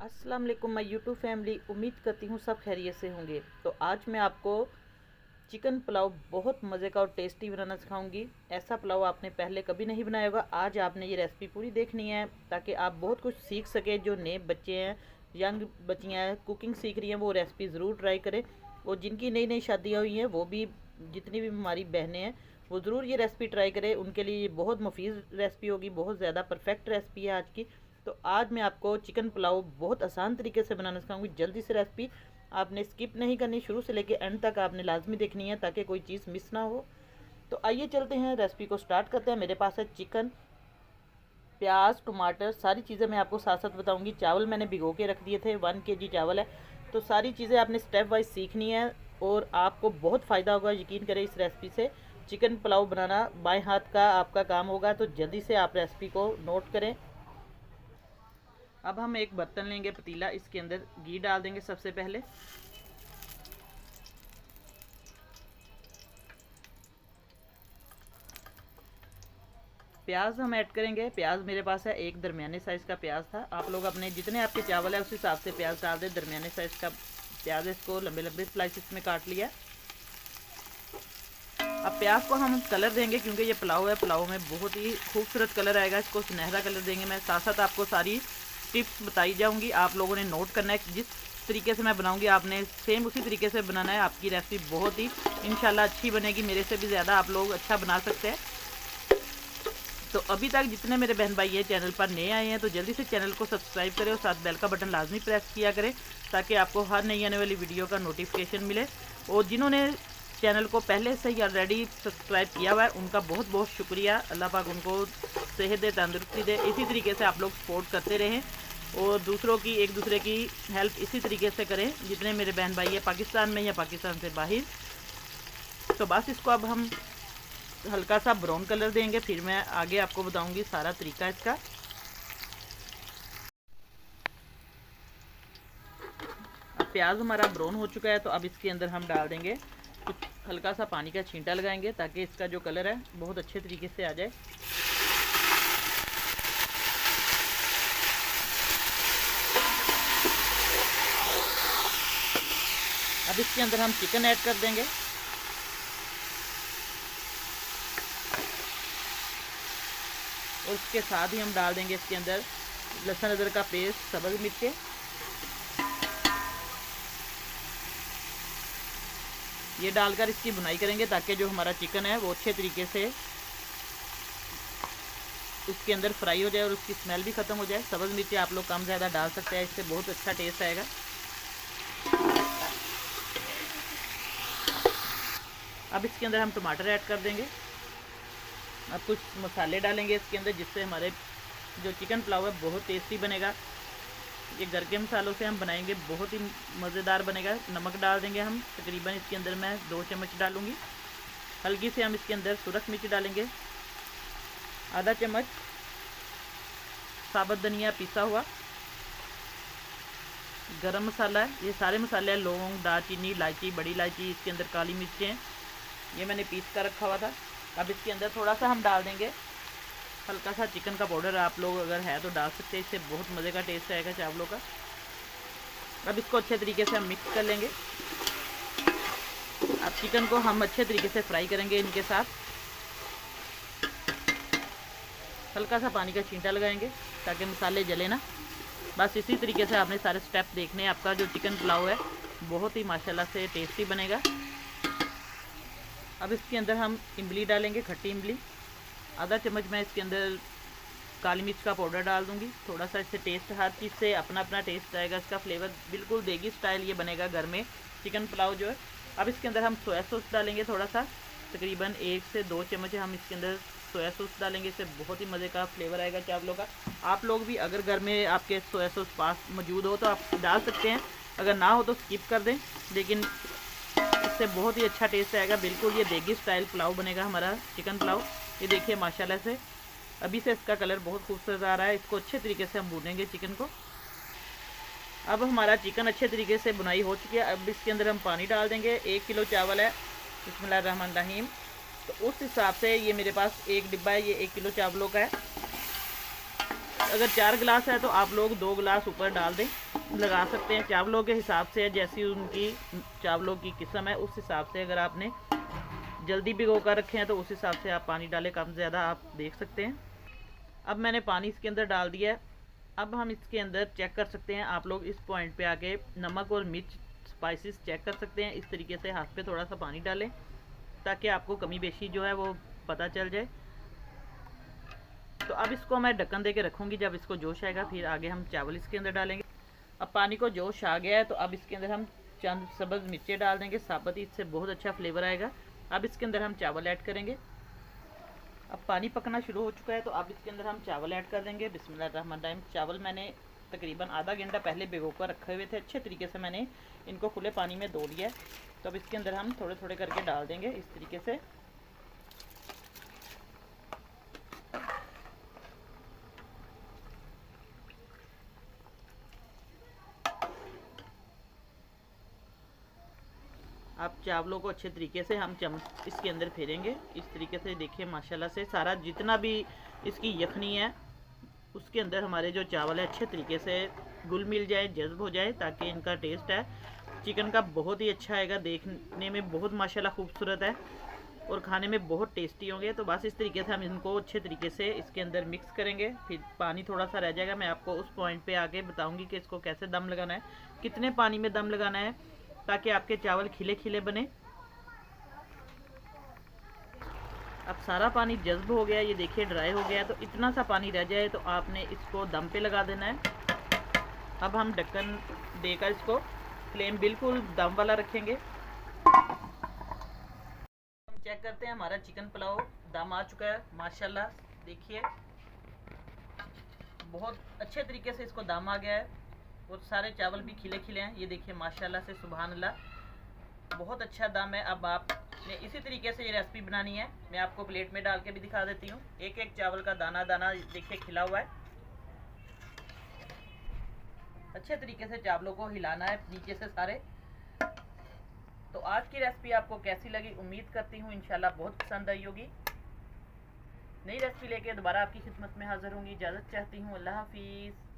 अस्सलाम वालेकुम my YouTube family. उम्मीद करती हूँ सब खैरियत से होंगे। तो आज मैं आपको चिकन पुलाव बहुत मज़े का और टेस्टी बनाना सिखाऊंगी। ऐसा पुलाव आपने पहले कभी नहीं बनाया होगा। आज आपने ये रेसिपी पूरी देखनी है ताकि आप बहुत कुछ सीख सके। जो नए बच्चे हैं, यंग बच्चियाँ हैं, कुकिंग सीख रही हैं, वो रेसिपी ज़रूर ट्राई करें। और जिनकी नई नई शादियाँ हुई हैं वो भी, जितनी भी हमारी बहनें हैं, वो ज़रूर ये रेसिपी ट्राई करें। उनके लिए ये बहुत मुफीद रेसिपी होगी, बहुत ज़्यादा परफेक्ट रेसिपी है आज की। तो आज मैं आपको चिकन पुलाव बहुत आसान तरीके से बनाना सिखाऊंगी। जल्दी से रेसिपी आपने स्किप नहीं करनी, शुरू से लेकर एंड तक आपने लाजमी देखनी है ताकि कोई चीज़ मिस ना हो। तो आइए चलते हैं, रेसिपी को स्टार्ट करते हैं। मेरे पास है चिकन, प्याज, टमाटर, सारी चीज़ें मैं आपको साथ साथ बताऊंगी। चावल मैंने भिगो के रख दिए थे, 1 kg चावल है। तो सारी चीज़ें आपने स्टेप वाइज सीखनी है और आपको बहुत फ़ायदा होगा, यकीन करें इस रेसिपी से। चिकन पुलाव बनाना बाएं हाथ का आपका काम होगा, तो जल्दी से आप रेसिपी को नोट करें। अब हम एक बर्तन लेंगे, पतीला, इसके अंदर घी डाल देंगे सबसे पहले। प्याज हम ऐड करेंगे। प्याज मेरे पास है, एक दरमियाने साइज़ का प्याज था। आप लोग अपने जितने आपके चावल है उस हिसाब से प्याज डाल दें। दरमियाने साइज़ का प्याज है, इसको लंबे लंबे स्लाइसिस में काट लिया। अब प्याज को हम कलर देंगे क्योंकि ये पुलाव है, पुलाव में बहुत ही खूबसूरत कलर आएगा। इसको सुनहरा कलर देंगे। मैं साथ साथ आपको सारी टिप्स बताई जाऊंगी, आप लोगों ने नोट करना है। जिस तरीके से मैं बनाऊंगी आपने सेम उसी तरीके से बनाना है। आपकी रेसिपी बहुत ही इंशाल्लाह अच्छी बनेगी, मेरे से भी ज़्यादा आप लोग अच्छा बना सकते हैं। तो अभी तक जितने मेरे बहन भाई ये चैनल पर नए आए हैं तो जल्दी से चैनल को सब्सक्राइब करें और साथ बेल का बटन लाजमी प्रेस किया करें ताकि आपको हर नई आने वाली वीडियो का नोटिफिकेशन मिले। और जिन्होंने चैनल को पहले से ही ऑलरेडी सब्सक्राइब किया हुआ है उनका बहुत बहुत शुक्रिया। अल्लाह पाक उनको सेहत दे, तंदुरुस्ती दे। इसी तरीके से आप लोग सपोर्ट करते रहें और दूसरों की, एक दूसरे की हेल्प इसी तरीके से करें जितने मेरे बहन भाई है पाकिस्तान में या पाकिस्तान से बाहर। तो बस इसको अब हम हल्का सा ब्राउन कलर देंगे, फिर मैं आगे आपको बताऊंगी सारा तरीका इसका। अब प्याज हमारा ब्राउन हो चुका है तो अब इसके अंदर हम डाल देंगे कुछ हल्का सा पानी का छींटा लगाएंगे ताकि इसका जो कलर है बहुत अच्छे तरीके से आ जाए। अब इसके अंदर हम चिकन ऐड कर देंगे। और उसके साथ ही हम डाल देंगे इसके अंदर लहसुन अदरक का पेस्ट, सब्ज़ मिर्चें। ये डालकर इसकी भुनाई करेंगे ताकि जो हमारा चिकन है वो अच्छे तरीके से उसके अंदर फ्राई हो जाए और उसकी स्मेल भी ख़त्म हो जाए। सब्ज़ मिर्चें आप लोग कम ज़्यादा डाल सकते हैं, इससे बहुत अच्छा टेस्ट आएगा। अब इसके अंदर हम टमाटर ऐड कर देंगे। अब कुछ मसाले डालेंगे इसके अंदर जिससे हमारे जो चिकन पुलाव है बहुत टेस्टी बनेगा। ये घर के मसालों से हम बनाएंगे, बहुत ही मज़ेदार बनेगा। नमक डाल देंगे हम, तकरीबन इसके अंदर मैं 2 चम्मच डालूँगी। हल्की से हम इसके अंदर सुरख मिर्च डालेंगे, आधा चम्मच साबुत धनिया पिसा हुआ, गरम मसाला है, ये सारे मसाले हैं, लौंग, दालचीनी, इलायची, बड़ी इलायची, इसके अंदर काली मिर्चें, ये मैंने पीस कर रखा हुआ था। अब इसके अंदर थोड़ा सा हम डाल देंगे हल्का सा चिकन का पाउडर, आप लोग अगर है तो डाल सकते हैं, इससे बहुत मज़े का टेस्ट आएगा चावलों का। अब इसको अच्छे तरीके से हम मिक्स कर लेंगे। अब चिकन को हम अच्छे तरीके से फ्राई करेंगे इनके साथ। हल्का सा पानी का छींटा लगाएंगे ताकि मसाले जले ना। बस इसी तरीके से आपने सारे स्टेप देखने हैं। आपका जो चिकन पुलाव है बहुत ही माशाल्लाह से टेस्टी बनेगा। अब इसके अंदर हम इमली डालेंगे, खट्टी इमली, आधा चम्मच मैं इसके अंदर काली मिर्च का पाउडर डाल दूंगी। थोड़ा सा इससे टेस्ट, हर चीज़ से अपना अपना टेस्ट आएगा, इसका फ्लेवर बिल्कुल देगी स्टाइल ये बनेगा घर में चिकन पुलाव जो है। अब इसके अंदर हम सोया सॉस डालेंगे थोड़ा सा, तकरीबन 1 से 2 चम्मच हम इसके अंदर सोया सॉस डालेंगे, इससे बहुत ही मज़े का फ्लेवर आएगा चावलों का। आप लोग भी अगर घर में आपके सोया सॉस पास मौजूद हो तो आप डाल सकते हैं, अगर ना हो तो स्किप कर दें, लेकिन इससे बहुत ही अच्छा टेस्ट आएगा। बिल्कुल ये देगी स्टाइल पुलाव बनेगा हमारा चिकन पुलाव। ये देखिए माशाल्लाह से अभी से इसका कलर बहुत खूबसूरत आ रहा है। इसको अच्छे तरीके से हम भूनेंगे चिकन को। अब हमारा चिकन अच्छे तरीके से बुनाई हो चुकी है। अब इसके अंदर हम पानी डाल देंगे। 1 किलो चावल है, बिस्मिल्लाहिर्रहमानिर्रहीम। तो उस हिसाब से ये मेरे पास एक डिब्बा है, ये 1 किलो चावलों का है। अगर 4 गिलास है तो आप लोग 2 गिलास ऊपर डाल दें, लगा सकते हैं। चावलों के हिसाब से, जैसी उनकी चावलों की किस्म है उस हिसाब से, अगर आपने जल्दी भिगो कर रखे हैं तो उस हिसाब से आप पानी डालें, कम ज़्यादा आप देख सकते हैं। अब मैंने पानी इसके अंदर डाल दिया है। अब हम इसके अंदर चेक कर सकते हैं, आप लोग इस पॉइंट पे आके नमक और मिर्च स्पाइसेस चेक कर सकते हैं। इस तरीके से हाथ पे थोड़ा सा पानी डालें ताकि आपको कमी बेशी जो है वो पता चल जाए। तो अब इसको मैं ढक्कन दे के रखूँगी, जब इसको जोश आएगा फिर आगे हम चावल इसके अंदर डालेंगे। अब पानी को जोश आ गया है तो अब इसके अंदर हम चंद सब्ज़ मिर्चें डाल देंगे साबुत, इससे बहुत अच्छा फ्लेवर आएगा। अब इसके अंदर हम चावल ऐड करेंगे। अब पानी पकना शुरू हो चुका है तो अब इसके अंदर हम चावल ऐड कर देंगे। बिस्मिल्लाहिर्रहमानिर्रहीम। चावल मैंने तकरीबन आधा घंटा पहले भिगो कर रखे हुए थे, अच्छे तरीके से मैंने इनको खुले पानी में धो लिया है। तो अब इसके अंदर हम थोड़े थोड़े करके डाल देंगे इस तरीके से। आप चावलों को अच्छे तरीके से हम चम्मच इसके अंदर फेरेंगे इस तरीके से। देखिए माशाल्लाह से सारा जितना भी इसकी यखनी है उसके अंदर हमारे जो चावल है अच्छे तरीके से घुल मिल जाए, जज्ब हो जाए, ताकि इनका टेस्ट है चिकन का बहुत ही अच्छा आएगा। देखने में बहुत माशाल्लाह खूबसूरत है और खाने में बहुत टेस्टी होंगे। तो बस इस तरीके से हम इनको अच्छे तरीके से इसके अंदर मिक्स करेंगे। फिर पानी थोड़ा सा रह जाएगा, मैं आपको उस पॉइंट पे आके बताऊंगी कि इसको कैसे दम लगाना है, कितने पानी में दम लगाना है ताकि आपके चावल खिले खिले बने। अब सारा पानी जज्ब हो गया, ये देखिए ड्राई हो गया। तो इतना सा पानी रह जाए तो आपने इसको दम पे लगा देना है। अब हम ढक्कन देकर इसको फ्लेम बिल्कुल दम वाला रखेंगे। हम चेक करते हैं, हमारा चिकन पुलाव दम आ चुका है माशाल्लाह। देखिए बहुत अच्छे तरीके से इसको दम आ गया है और सारे चावल भी खिले खिले हैं। ये देखिए माशाल्लाह से सुभान अल्लाह, बहुत अच्छा दम है। अब आपने इसी तरीके से ये रेसिपी बनानी है। मैं आपको प्लेट में डाल के भी दिखा देती हूँ। एक एक चावल का दाना दाना देखिए खिला हुआ है। अच्छे तरीके से चावलों को हिलाना है नीचे से सारे। तो आज की रेसिपी आपको कैसी लगी, उम्मीद करती हूँ इंशाल्लाह बहुत पसंद आई होगी। नई रेसिपी लेके दोबारा आपकी खिदमत में हाजिर होंगी। इजाज़त चाहती हूँ, अल्लाह हाफिज़।